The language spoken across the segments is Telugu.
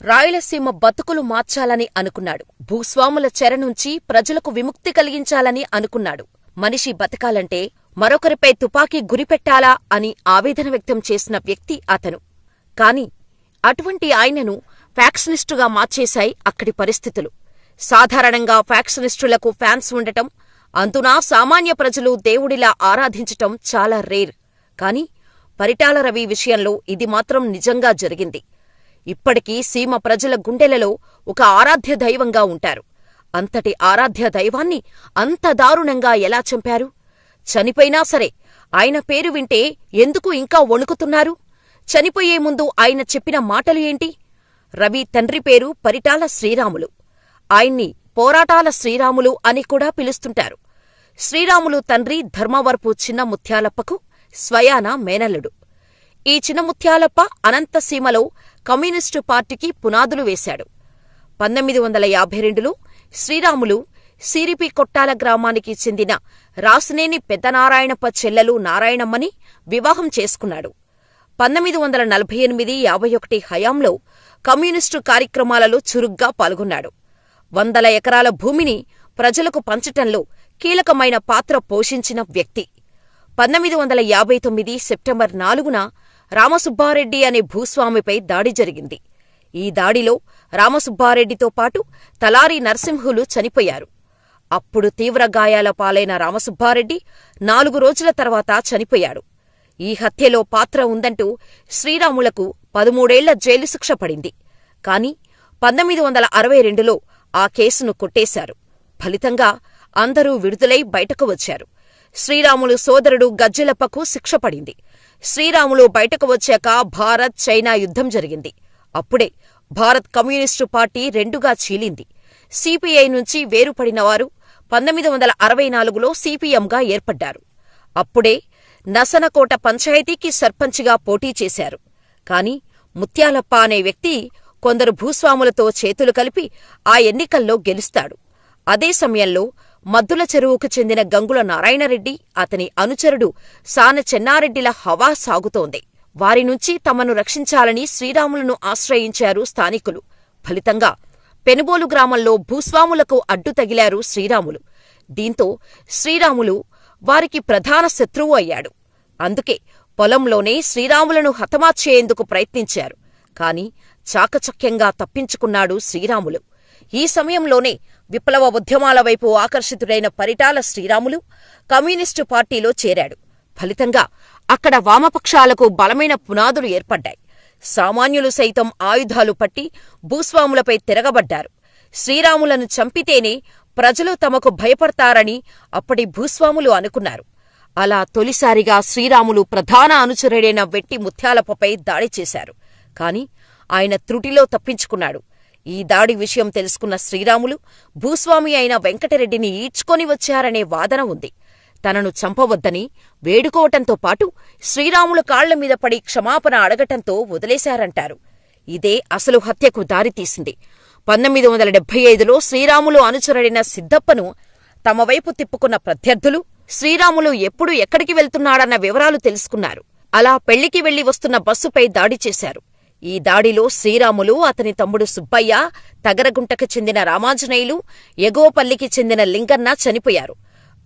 రాయలసీమ బతుకులు మార్చాలని అనుకున్నాడు. భూస్వాముల చెర నుంచి ప్రజలకు విముక్తి కలిగించాలని అనుకున్నాడు. మనిషి బతకాలంటే మరొకరిపై తుపాకీ గురిపెట్టాలా అని ఆవేదన వ్యక్తం చేసిన వ్యక్తి అతను. కాని అటువంటి ఆయనను ఫ్యాక్షనిస్టుగా మార్చేశాయి అక్కడి పరిస్థితులు. సాధారణంగా ఫ్యాక్షనిస్టులకు ఫ్యాన్స్ ఉండటం, అందునా సామాన్య ప్రజలు దేవుడిలా ఆరాధించటం చాలా రేర్. కాని పరిటాల రవి విషయంలో ఇది మాత్రం నిజంగా జరిగింది. ఇప్పటికీ సీమ ప్రజల గుండెలలో ఒక ఆరాధ్య దైవంగా ఉంటారు. అంతటి ఆరాధ్య దైవాన్ని అంత దారుణంగా ఎలా చంపారు? చనిపోయినా సరే ఆయన పేరు వింటే ఎందుకు ఇంకా వణుకుతున్నారు? చనిపోయే ముందు ఆయన చెప్పిన మాటలు ఏంటి? రవి తండ్రి పేరు పరిటాల శ్రీరాములు. ఆయన్ని పోరాటాల శ్రీరాములు అని కూడా పిలుస్తుంటారు. శ్రీరాములు తండ్రి ధర్మవరపు చిన్న ముత్యాలప్పకు స్వయాన మేనల్లుడు. ఈ చిన్న ముత్యాలప్ప అనంతసీమలో కమ్యూనిస్టు పార్టీకి పునాదులు వేశాడు. 1952లో శ్రీరాములు సిరిపి కొట్టాల గ్రామానికి చెందిన రాసినేని పెద్దనారాయణప్ప చెల్లెలు నారాయణమ్మని వివాహం చేసుకున్నాడు. 1948-51 హయాంలో కమ్యూనిస్టు కార్యక్రమాలలో చురుగ్గా పాల్గొన్నాడు. 100 ఎకరాల భూమిని ప్రజలకు పంచటంలో కీలకమైన పాత్ర పోషించిన వ్యక్తి. 1959 సెప్టెంబర్ 4న రామసుబ్బారెడ్డి అనే భూస్వామిపై దాడి జరిగింది. ఈ దాడిలో రామసుబ్బారెడ్డితో పాటు తలారి నరసింహులు చనిపోయారు. అప్పుడు తీవ్ర గాయాల పాలైన రామసుబ్బారెడ్డి 4 రోజుల తర్వాత చనిపోయాడు. ఈ హత్యలో పాత్ర ఉందంటూ శ్రీరాములకు 13 ఏళ్ల జైలు శిక్ష పడింది. కాని 1962లో ఆ కేసును కొట్టేశారు. ఫలితంగా అందరూ విడుదలై బయటకు వచ్చారు. శ్రీరాములు సోదరుడు గజ్జెలప్పకు శిక్ష పడింది. శ్రీరాములు బయటకు వచ్చాక భారత్ చైనా యుద్ధం జరిగింది. అప్పుడే భారత్ కమ్యూనిస్టు పార్టీ రెండుగా చీలింది. సిపిఐ నుంచి వేరుపడినవారు 1964లో సిపిఎంగా ఏర్పడ్డారు. అప్పుడే నసనకోట పంచాయతీకి సర్పంచిగా పోటీ చేశారు. కాని ముత్యాలప్ప అనే వ్యక్తి కొందరు భూస్వాములతో చేతులు కలిపి ఆ ఎన్నికల్లో గెలుస్తాడు. అదే సమయంలో మద్దుల చెరువుకు చెందిన గంగుల నారాయణరెడ్డి, అతని అనుచరుడు సాన చెన్నారెడ్డిల హవా సాగుతోంది. వారి నుంచి తమను రక్షించాలని శ్రీరాములను ఆశ్రయించారు స్థానికులు. ఫలితంగా పెనుబోలు గ్రామంలో భూస్వాములకు అడ్డు తగిలారు శ్రీరాములు. దీంతో శ్రీరాములు వారికి ప్రధాన శత్రువు అయ్యాడు. అందుకే పొలంలోనే శ్రీరాములను హతమార్చేందుకు ప్రయత్నించారు. కాని చాకచక్యంగా తప్పించుకున్నాడు శ్రీరాములు. ఈ సమయంలోనే విప్లవ ఉద్యమాల వైపు ఆకర్షితుడైన పరిటాల శ్రీరాములు కమ్యూనిస్టు పార్టీలో చేరాడు. ఫలితంగా అక్కడ వామపక్షాలకు బలమైన పునాదులు ఏర్పడ్డాయి. సామాన్యులు సైతం ఆయుధాలు పట్టి భూస్వాములపై తిరగబడ్డారు. శ్రీరాములను చంపితేనే ప్రజలు తమకు భయపడతారని అప్పటి భూస్వాములు అనుకున్నారు. అలా తొలిసారిగా శ్రీరాములు ప్రధాన అనుచరుడైన వెట్టి ముత్యాలప్పపై దాడి చేశారు. కాని ఆయన త్రుటిలో తప్పించుకున్నాడు. ఈ దాడి విషయం తెలుసుకున్న శ్రీరాములు భూస్వామి అయిన వెంకటరెడ్డిని ఈడ్చుకొని వచ్చారనే వాదన ఉంది. తనను చంపవద్దని వేడుకోవటంతో పాటు శ్రీరాములు కాళ్లమీద పడి క్షమాపణ అడగటంతో వదిలేశారంటారు. ఇదే అసలు హత్యకు దారితీసింది. 1975లో శ్రీరాములు అనుచరుడైన సిద్దప్పను తమ వైపు తిప్పుకున్న ప్రత్యర్థులు శ్రీరాములు ఎప్పుడు ఎక్కడికి వెళ్తున్నాడన్న వివరాలు తెలుసుకున్నారు. అలా పెళ్లికి వెళ్లి వస్తున్న బస్సుపై దాడి చేశారు. ఈ దాడిలో శ్రీరాములు, అతని తమ్ముడు సుబ్బయ్య, తగరగుంటకు చెందిన రామాంజనేయులు, ఎగోపల్లికి చెందిన లింగన్న చనిపోయారు.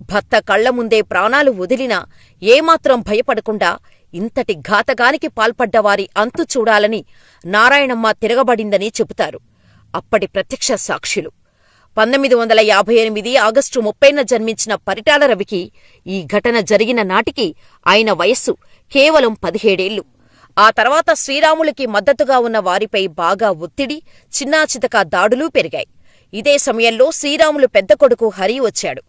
భర్త కళ్ల ముందే ప్రాణాలు వదిలినా ఏమాత్రం భయపడకుండా ఇంతటి ఘాతకానికి పాల్పడ్డవారి అంతు చూడాలని నారాయణమ్మ తిరగబడిందని చెబుతారు అప్పటి ప్రత్యక్ష సాక్షులు. 1958 ఆగస్టు 30న జన్మించిన పరిటాల రవికి ఈ ఘటన జరిగిన నాటికి ఆయన వయస్సు కేవలం 17 ఏళ్లు. ఆ తర్వాత శ్రీరాములకి మద్దతుగా ఉన్న వారిపై బాగా ఒత్తిడి, చిన్నాచితక దాడులూ పెరిగాయి. ఇదే సమయంలో శ్రీరాములు పెద్ద కొడుకు హరి వచ్చాడు.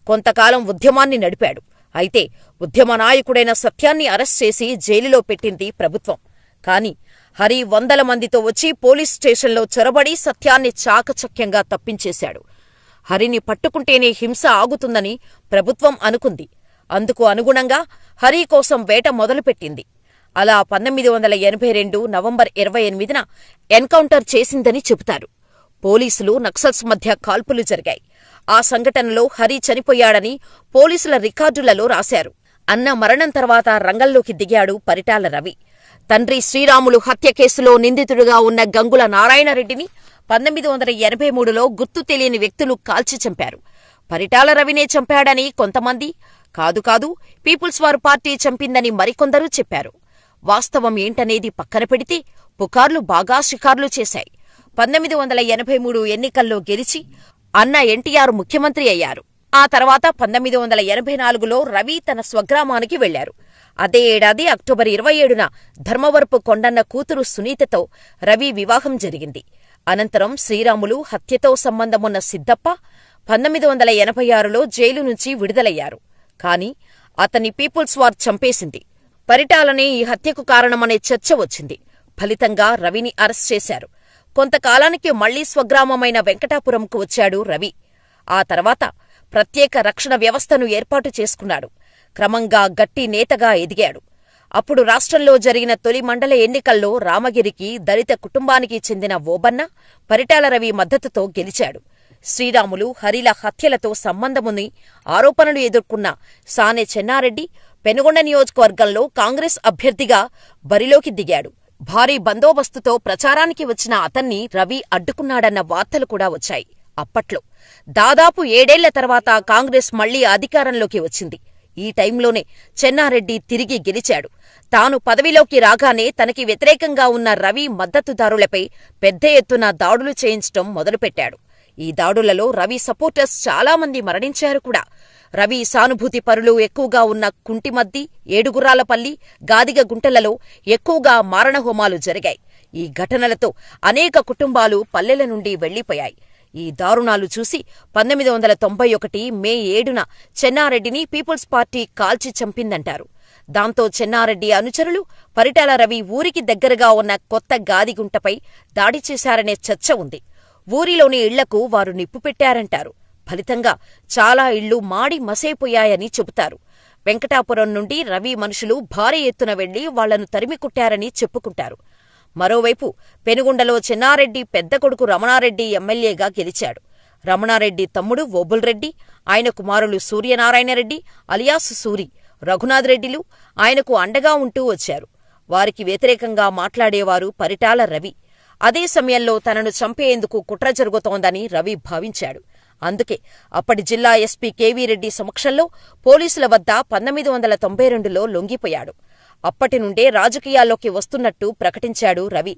కొంతకాలం ఉద్యమాన్ని నడిపాడు. అయితే ఉద్యమ నాయకుడైన సత్యాన్ని అరెస్ట్ చేసి జైలులో పెట్టింది ప్రభుత్వం. కాని హరి 100 మందితో వచ్చి పోలీస్ స్టేషన్లో చొరబడి సత్యాన్ని చాకచక్యంగా తప్పించేశాడు. హరిని పట్టుకుంటేనే హింస ఆగుతుందని ప్రభుత్వం అనుకుంది. అందుకు అనుగుణంగా హరి కోసం వేట మొదలుపెట్టింది. అలా 1982 నవంబర్ 28న ఎన్కౌంటర్ చేసిందని చెబుతారు. పోలీసులు, నక్సల్స్ మధ్య కాల్పులు జరిగాయి. ఆ సంఘటనలో హరి చనిపోయాడని పోలీసుల రికార్డులలో రాశారు. అన్న మరణం తర్వాత రంగంలోకి దిగాడు పరిటాల రవి. తండ్రి శ్రీరాములు హత్య కేసులో నిందితుడిగా ఉన్న గంగుల నారాయణరెడ్డిని 1983లో గుర్తు తెలియని వ్యక్తులు కాల్చి చంపారు. పరిటాల రవినే చంపాడని కొంతమంది, కాదు పీపుల్స్ వార్ పార్టీ చంపిందని మరికొందరు చెప్పారు. వాస్తవం ఏంటనేది పక్కన పెడితే పుకార్లు బాగా షికార్లు చేశాయి. 1983 ఎన్నికల్లో గెలిచి అన్న ఎన్టీఆర్ ముఖ్యమంత్రి అయ్యారు. ఆ తర్వాత 1984లో రవి తన స్వగ్రామానికి వెళ్లారు. అదే ఏడాది అక్టోబర్ 27న ధర్మవరపు కొండన్న కూతురు సునీతతో రవి వివాహం జరిగింది. అనంతరం శ్రీరాములు హత్యతో సంబంధమున్న సిద్దప్ప 1986లో జైలు నుంచి విడుదలయ్యారు. కాని అతన్ని పీపుల్స్ వార్ చంపేసింది. పరిటాలనే ఈ హత్యకు కారణమనే చర్చ వచ్చింది. ఫలితంగా రవిని అరెస్ట్ చేశారు. కొంతకాలానికి మళ్లీ స్వగ్రామమైన వెంకటాపురంకు వచ్చాడు రవి. ఆ తర్వాత ప్రత్యేక రక్షణ వ్యవస్థను ఏర్పాటు చేసుకున్నాడు. క్రమంగా గట్టి నేతగా ఎదిగాడు. అప్పుడు రాష్ట్రంలో జరిగిన తొలి మండల ఎన్నికల్లో రామగిరికి దళిత కుటుంబానికి చెందిన ఓబన్న పరిటాల రవి మద్దతుతో గెలిచాడు. శ్రీరాములు, హరిల హత్యలతో సంబంధముని ఆరోపణలు ఎదుర్కొన్న సానె చెన్నారెడ్డి పెనుగొండ నియోజకవర్గంలో కాంగ్రెస్ అభ్యర్థిగా బరిలోకి దిగాడు. భారీ బందోబస్తుతో ప్రచారానికి వచ్చిన అతన్ని రవి అడ్డుకున్నాడన్న వార్తలు కూడా వచ్చాయి. అప్పట్లో దాదాపు 7 ఏళ్ల తర్వాత కాంగ్రెస్ మళ్లీ అధికారంలోకి వచ్చింది. ఈ టైంలోనే చెన్నారెడ్డి తిరిగి గెలిచాడు. తాను పదవిలోకి రాగానే తనకి వ్యతిరేకంగా ఉన్న రవి మద్దతుదారులపై పెద్ద ఎత్తున దాడులు చేయించటం మొదలుపెట్టాడు. ఈ దాడులలో రవి సపోర్టర్స్ చాలామంది మరణించారు కూడా. రవి సానుభూతి పరులు ఎక్కువగా ఉన్న కుంటిమద్ది, ఏడుగుర్రాలపల్లి, గాదిగ గుంటలలో ఎక్కువగా మారణహోమాలు జరిగాయి. ఈ ఘటనలతో అనేక కుటుంబాలు పల్లెల నుండి వెళ్లిపోయాయి. ఈ దారుణాలు చూసి 1991 మే 7న చెన్నారెడ్డిని పీపుల్స్ పార్టీ కాల్చి చంపిందంటారు. దాంతో చెన్నారెడ్డి అనుచరులు పరిటాల రవి ఊరికి దగ్గరగా ఉన్న కొత్త గాదిగుంటపై దాడి చేశారనే చర్చ ఉంది. ఊరిలోని ఇళ్లకు వారు నిప్పు పెట్టారంటారు. ఫలితంగా చాలా ఇళ్లు మాడి మసైపోయాయని చెబుతారు. వెంకటాపురం నుండి రవి మనుషులు భారీ ఎత్తున వెళ్లి వాళ్లను తరిమికుట్టారని చెప్పుకుంటారు. మరోవైపు పెనుగొండలో చెన్నారెడ్డి పెద్ద కొడుకు రమణారెడ్డి ఎమ్మెల్యేగా గెలిచాడు. రమణారెడ్డి తమ్ముడు ఓబుల్రెడ్డి, ఆయన కుమారులు సూర్యనారాయణరెడ్డి అలియాస్ సూరి, రఘునాథరెడ్డిలు ఆయనకు అండగా ఉంటూ వచ్చారు. వారికి వ్యతిరేకంగా మాట్లాడేవారు పరిటాల రవి. అదే సమయంలో తనను చంపేందుకు కుట్ర జరుగుతోందని రవి భావించాడు. అందుకే అప్పటి జిల్లా ఎస్పీ కేవీ రెడ్డి సమక్షంలో పోలీసుల వద్ద 1992లో లొంగిపోయాడు. అప్పటి నుండే రాజకీయాల్లోకి వస్తున్నట్టు ప్రకటించాడు రవి.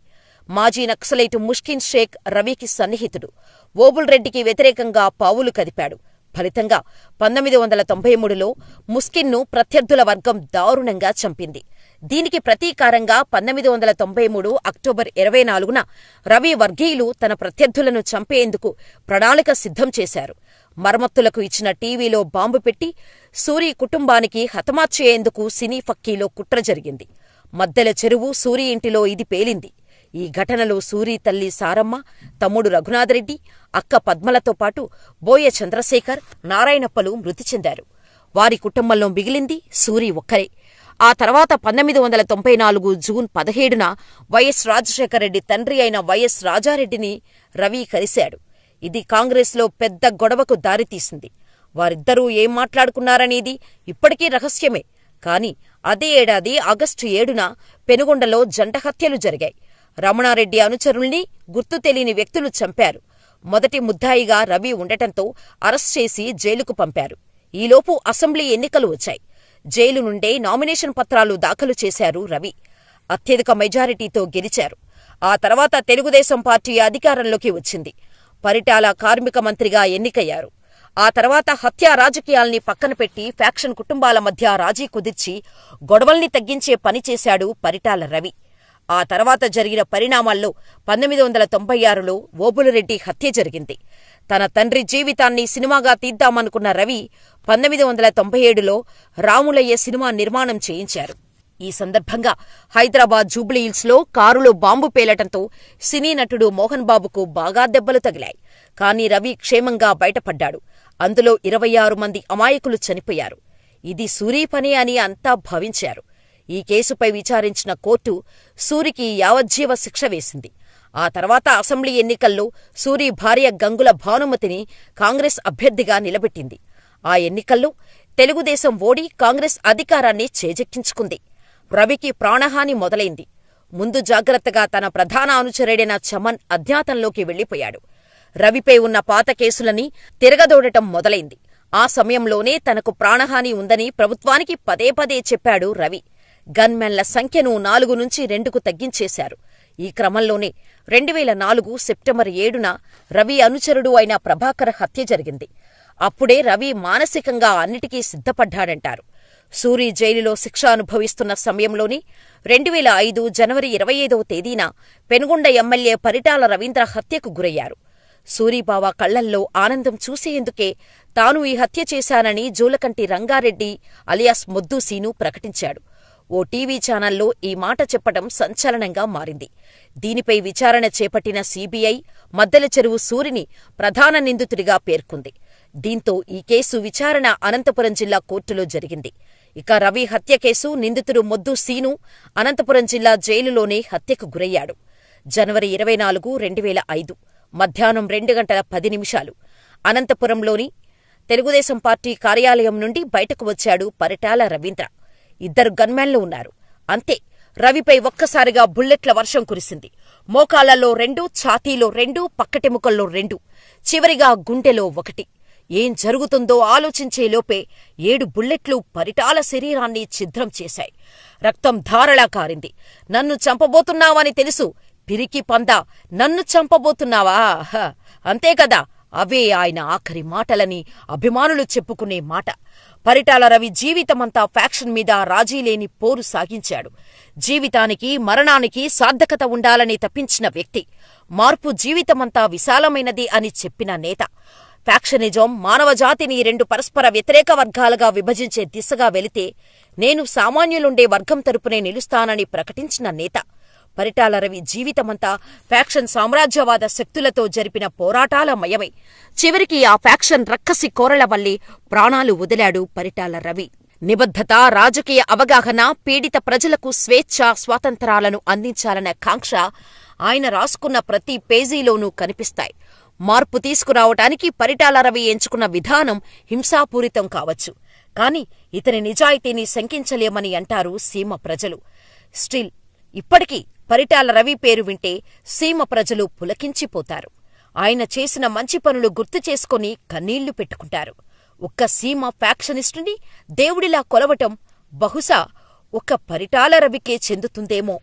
మాజీ నక్సలైటు ముష్కిన్ షేక్ రవికి సన్నిహితుడు. ఓబుల్రెడ్డికి వ్యతిరేకంగా పావులు కదిపాడు. ఫలితంగా 1993లో ముస్కిన్ను ప్రత్యర్థుల వర్గం దారుణంగా చంపింది. దీనికి ప్రతీకారంగా 1993 అక్టోబర్ 24న రవి వర్గీయులు తన ప్రత్యర్థులను చంపేందుకు ప్రణాళిక సిద్ధం చేశారు. మరమ్మతులకు ఇచ్చిన టీవీలో బాంబు పెట్టి సూరి కుటుంబానికి హతమార్చేందుకు సినీ ఫక్కీలో కుట్ర జరిగింది. మద్దెల చెరువు సూరి ఇంటిలో ఇది పేలింది. ఈ ఘటనలో సూరి తల్లి సారమ్మ, తమ్ముడు రఘునాథరెడ్డి, అక్క పద్మలతో పాటు బోయ చంద్రశేఖర్, నారాయణప్పలు మృతి చెందారు. వారి కుటుంబంలో మిగిలింది సూరి ఒక్కరే. ఆ తర్వాత 1994 జూన్ 17న వైఎస్ రాజశేఖరరెడ్డి తండ్రి అయిన వైఎస్ రాజారెడ్డిని రవి కలిశాడు. ఇది కాంగ్రెస్లో పెద్ద గొడవకు దారితీసింది. వారిద్దరూ ఏం మాట్లాడుకున్నారనేది ఇప్పటికీ రహస్యమే. కాని అదే ఏడాది ఆగస్టు 7న పెనుగొండలో జంట హత్యలు జరిగాయి. రమణారెడ్డి అనుచరుల్ని గుర్తు తెలియని వ్యక్తులు చంపారు. మొదటి ముద్దాయిగా రవి ఉండటంతో అరెస్ట్ చేసి జైలుకు పంపారు. ఈలోపు అసెంబ్లీ ఎన్నికలు వచ్చాయి. జైలు నుండే నామినేషన్ పత్రాలు దాఖలు చేశారు రవి. అత్యధిక మెజారిటీతో గెలిచారు. ఆ తర్వాత తెలుగుదేశం పార్టీ అధికారంలోకి వచ్చింది. పరిటాల కార్మిక మంత్రిగా ఎన్నికయ్యారు. ఆ తర్వాత హత్యా రాజకీయాల్ని పక్కన పెట్టి ఫ్యాక్షన్ కుటుంబాల మధ్య రాజీ కుదిర్చి గొడవల్ని తగ్గించే పని చేశాడు పరిటాల రవి. ఆ తర్వాత జరిగిన పరిణామాల్లో 1996లో ఓబుళరెడ్డి హత్య జరిగింది. తన తండ్రి జీవితాన్ని సినిమాగా తీద్దామనుకున్న రవి 1997లో రాములయ్య సినిమా నిర్మాణం చేయించారు. ఈ సందర్భంగా హైదరాబాద్ జూబ్లీహిల్స్లో కారులో బాంబు పేలటంతో సినీ నటుడు మోహన్ బాబుకు బాగా దెబ్బలు తగిలాయి. కానీ రవి క్షేమంగా బయటపడ్డాడు. అందులో 26 మంది అమాయకులు చనిపోయారు. ఇది సూరి పని అని అంతా భావించారు. ఈ కేసుపై విచారించిన కోర్టు సూరికి యావజ్జీవ శిక్ష వేసింది. ఆ తర్వాత అసెంబ్లీ ఎన్నికల్లో సూరి భార్య గంగుల భానుమతిని కాంగ్రెస్ అభ్యర్థిగా నిలబెట్టింది. ఆ ఎన్నికల్లో తెలుగుదేశం ఓడి కాంగ్రెస్ అధికారాన్ని చేజెక్కించుకుంది. రవికి ప్రాణహాని మొదలైంది. ముందు జాగ్రత్తగా తన ప్రధాన అనుచరుడైన చమన్ అజ్ఞాతంలోకి వెళ్లిపోయాడు. రవిపై ఉన్న పాత కేసులని తిరగదోడటం మొదలైంది. ఆ సమయంలోనే తనకు ప్రాణహాని ఉందని ప్రభుత్వానికి పదే పదే చెప్పాడు రవి. గన్మెన్ల సంఖ్యను 4 నుంచి 2కు తగ్గించేశారు. ఈ క్రమంలోనే 2004 సెప్టెంబర్ 7న రవి అనుచరుడు అయిన ప్రభాకర్ హత్య జరిగింది. అప్పుడే రవి మానసికంగా అన్నిటికీ సిద్ధపడ్డాడంటారు. సూరి జైలులో శిక్ష అనుభవిస్తున్న సమయంలోనే 2005 జనవరి 25వ తేదీన పెనుగొండ ఎమ్మెల్యే పరిటాల రవీంద్ర హత్యకు గురయ్యారు. సూరిబావ కళ్లల్లో ఆనందం చూసేందుకే తాను ఈ హత్య చేశానని జూలకంటి రంగారెడ్డి అలియాస్ మొద్దు సీను ప్రకటించాడు. ఓ టీవీ ఛానల్లో ఈ మాట చెప్పడం సంచలనంగా మారింది. దీనిపై విచారణ చేపట్టిన సీబీఐ మద్దెల చెరువు సూరిని ప్రధాన నిందితుడిగా పేర్కొంది. దీంతో ఈ కేసు విచారణ అనంతపురం జిల్లా కోర్టులో జరిగింది. ఇక రవి హత్య కేసు నిందితుడు మొద్దు సీను అనంతపురం జిల్లా జైలులోనే హత్యకు గురయ్యాడు. జనవరి 24, 2005 మధ్యాహ్నం 2:10 అనంతపురంలోని తెలుగుదేశం పార్టీ కార్యాలయం నుండి బయటకు వచ్చాడు పరిటాల రవీంద్ర. 2 గన్మెన్లు ఉన్నారు. అంతే, రవిపై ఒక్కసారిగా బుల్లెట్ల వర్షం కురిసింది. మోకాళ్లలో 2, ఛాతీలో 2, పక్కటెముకల్లో 2, చివరిగా గుండెలో 1. ఏం జరుగుతుందో ఆలోచించేలోపే 7 బుల్లెట్లు పరిటాల శరీరాన్ని ఛిద్రం చేశాయి. రక్తం ధారలా కారింది. నన్ను చంపబోతున్నావని తెలుసు, పిరికి పందా, నన్ను చంపబోతున్నావా? అంతేకదా, అవే ఆయన ఆఖరి మాటలని అభిమానులు చెప్పుకునే మాట. పరిటాల రవి జీవితమంతా ఫ్యాక్షన్ మీద రాజీలేని పోరు సాగించాడు. జీవితానికి మరణానికి సార్థకత ఉండాలని తప్పించిన వ్యక్తి. మార్పు జీవితమంతా విశాలమైనది అని చెప్పిన నేత. ఫ్యాక్షనిజం మానవజాతిని 2 పరస్పర వ్యతిరేక వర్గాలుగా విభజించే దిశగా వెళితే నేను సామాన్యులుండే వర్గం తరపునే నిలుస్తానని ప్రకటించిన నేత. పరిటాల రవి జీవితమంతా ఫ్యాక్షన్ సామ్రాజ్యవాద శక్తులతో జరిపిన పోరాటాల మయమై చివరికి ఆ ఫ్యాక్షన్ రక్కసి కోరల వల్లే ప్రాణాలు వదిలాడు పరిటాల రవి. నిబద్ధత, రాజకీయ అవగాహన, పీడిత ప్రజలకు స్వేచ్ఛ, స్వాతంత్రాలను అందించాలన్న కాంక్ష ఆయన రాసుకున్న ప్రతి పేజీలోనూ కనిపిస్తాయి. మార్పు తీసుకురావటానికి పరిటాల రవి ఎంచుకున్న విధానం హింసాపూరితం కావచ్చు, కాని ఇతని నిజాయితీని శంకించలేమని అంటారు సీమ ప్రజలు. స్టిల్ ఇప్పటికీ పరిటాల రవి పేరు వింటే సీమ ప్రజలు పులకించిపోతారు. ఆయన చేసిన మంచి పనులు గుర్తు చేసుకుని కన్నీళ్లు పెట్టుకుంటారు. ఒక్క సీమ ఫ్యాక్షనిస్టుని దేవుడిలా కొలవటం బహుశా ఒక్క పరిటాల రవికే చెందుతుందేమో.